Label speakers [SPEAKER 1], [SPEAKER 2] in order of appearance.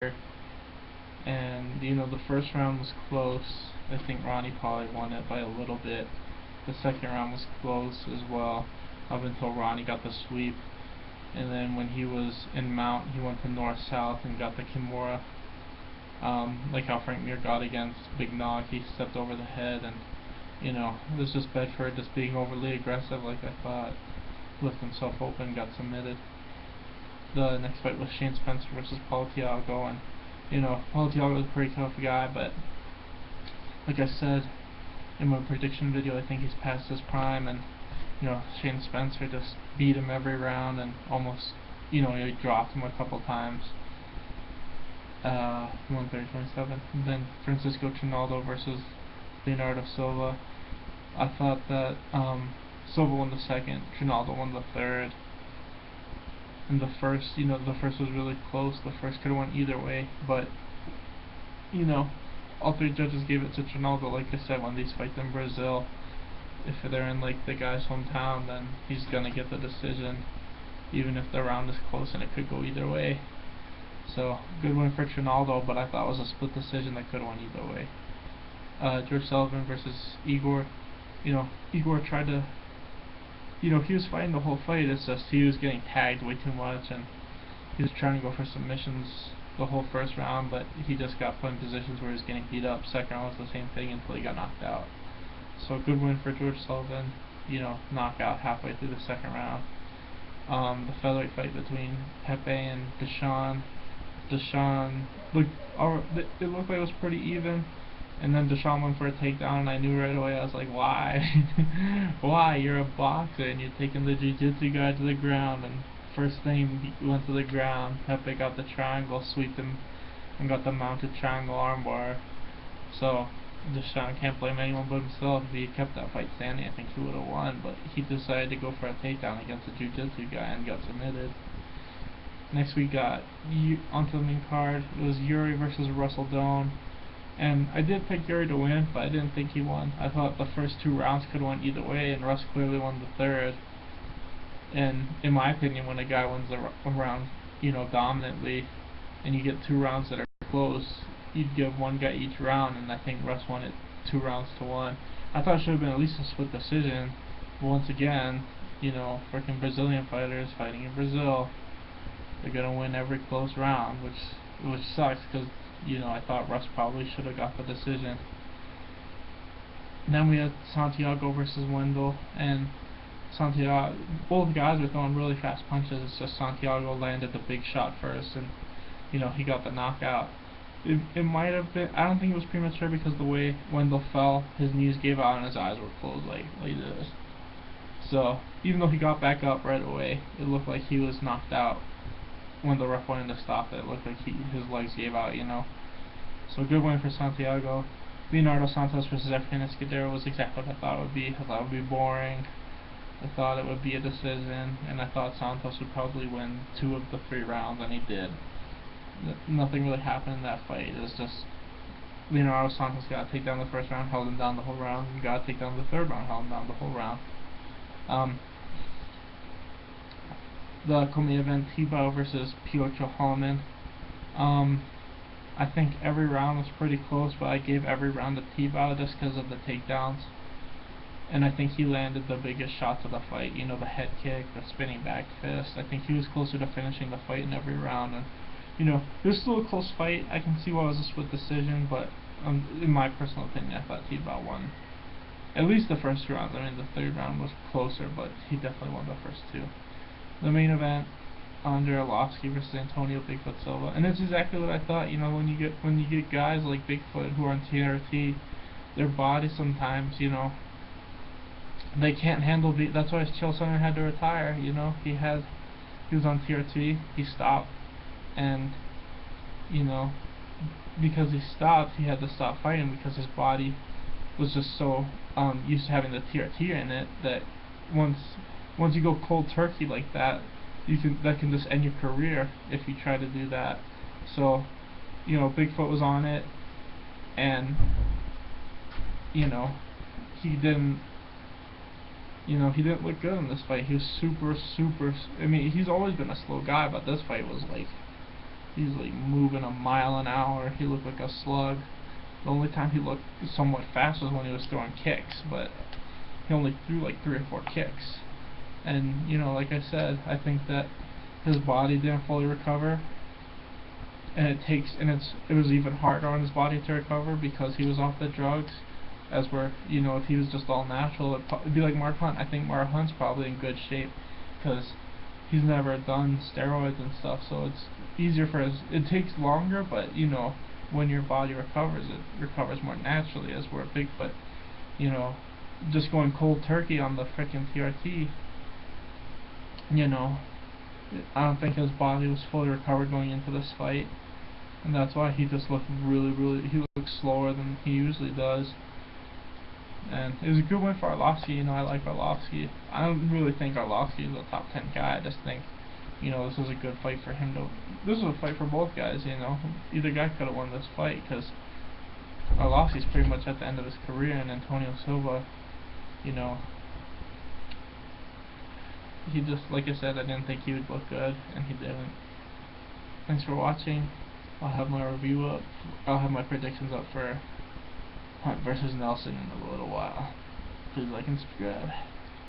[SPEAKER 1] and the first round was close. I think Ronnie probably won it by a little bit. The second round was close as well, up until Ronnie got the sweep. And then when he was in mount, he went to north-south and got the Kimura. Like how Frank Mir got against Big Nog, he stepped over the head, and it was just Bedford just being overly aggressive, like I thought. Left himself open, got submitted. The next fight was Shane Spencer versus Paulo Thiago, and Paulo Thiago is a pretty tough guy, but like I said in my prediction video, I think he's past his prime, and Shane Spencer just beat him every round and almost, he dropped him a couple times. 130-27. And then Francisco Trinaldo versus Leonardo Silva. I thought that Silva won the second, Trinaldo won the third. And the first was really close. The first could have went either way, but all three judges gave it to Trinaldo. Like I said, when these fights in Brazil, if they're in like the guy's hometown, then he's gonna get the decision, even if the round is close and it could go either way. So good win for Trinaldo, but I thought it was a split decision that could have went either way. George Sullivan versus Igor. Igor tried to, he was fighting the whole fight. It's just he was getting tagged way too much, and he was trying to go for submissions the whole first round, but he just got put in positions where he was getting beat up. Second round was the same thing until he got knocked out. So good win for George Sullivan. Knockout halfway through the second round. The featherweight fight between Pepe and Deshaun. Deshaun it looked like it was pretty even, and then Deshaun went for a takedown, and I knew right away. I was like, why? Why? You're a boxer and you're taking the jiu-jitsu guy to the ground, and first thing he went to the ground. Pepe got the triangle, sweeped him, and got the mounted triangle armbar. So Deshaun can't blame anyone but himself. If he had kept that fight standing, I think he would have won, but he decided to go for a takedown against a jiu-jitsu guy and got submitted. Next we got onto the main card. It was Yuri versus Russell Doan, and I did pick Yuri to win, but I didn't think he won. I thought the first two rounds could have went either way, and Russ clearly won the third. And in my opinion, when a guy wins a round, dominantly, and you get two rounds that are close, you'd give one guy each round, and I think Russ won it 2-1. I thought it should have been at least a split decision. But once again, freaking Brazilian fighters fighting in Brazil, they're gonna win every close round, which sucks, because I thought Russ probably should have got the decision. And then we had Santiago versus Wendell, and Santiago, both guys were throwing really fast punches. It's just Santiago landed the big shot first, and he got the knockout. It might have been, I don't think it was premature, because the way Wendell fell, his knees gave out and his eyes were closed like this. So even though he got back up right away, it looked like he was knocked out. When the ref went in to stop it, looked like his legs gave out, So good win for Santiago. Leonardo Santos versus Efrain Escudero was exactly what I thought it would be. I thought it would be boring. I thought it would be a decision, and I thought Santos would probably win 2 of the 3 rounds, and he did. Nothing really happened in that fight. It was just Leonardo Santos got to take down the first round, held him down the whole round, and got to take down the third round, held him down the whole round. The co-main event, Tebow versus Piotr Holman. I think every round was pretty close, but I gave every round to Tebow just because of the takedowns. And I think he landed the biggest shots of the fight. The head kick, the spinning back fist. I think he was closer to finishing the fight in every round. And it was still a close fight. I can see why it was a split decision, but in my personal opinion, I thought Tebow won at least the first 2 rounds. I mean, the third round was closer, but he definitely won the first 2. The main event, Andre Arlovski versus Antonio Bigfoot Silva, and it's exactly what I thought. When you get guys like Bigfoot who are on TRT, their bodies sometimes, they can't handle that's why Chael Sonnen had to retire. He was on TRT, he stopped, and because he stopped, he had to stop fighting because his body was just so used to having the TRT in it that once you go cold turkey like that, that can just end your career if you try to do that. So, Bigfoot was on it, and he didn't look good in this fight. He was super, I mean, he's always been a slow guy, but this fight was like He's like moving a mile an hour. He looked like a slug. The only time he looked somewhat fast was when he was throwing kicks, but he only threw like 3 or 4 kicks. And you know, like I said, I think that his body didn't fully recover, and it was even harder on his body to recover because he was off the drugs. As where, you know, if he was just all natural, it'd be like Mark Hunt. I think Mark Hunt's probably in good shape because he's never done steroids and stuff, so it's easier for his. It takes longer, but you know, when your body recovers, it recovers more naturally. As we're Bigfoot, you know, just going cold turkey on the frickin' TRT. You know, I don't think his body was fully recovered going into this fight, and that's why he just looked he looked slower than he usually does. And it was a good win for Arlovski. You know, I like Arlovski. I don't really think Arlovski is a top 10 guy. I just think, you know, this was a good fight for him to. This was a fight for both guys. You know, either guy could have won this fight because Arlovski's pretty much at the end of his career, and Antonio Silva, you know, he just, like I said, I didn't think he would look good, and he didn't. Thanks for watching. I'll have my review up. I'll have my predictions up for Hunt versus Nelson in a little while. Please like and subscribe.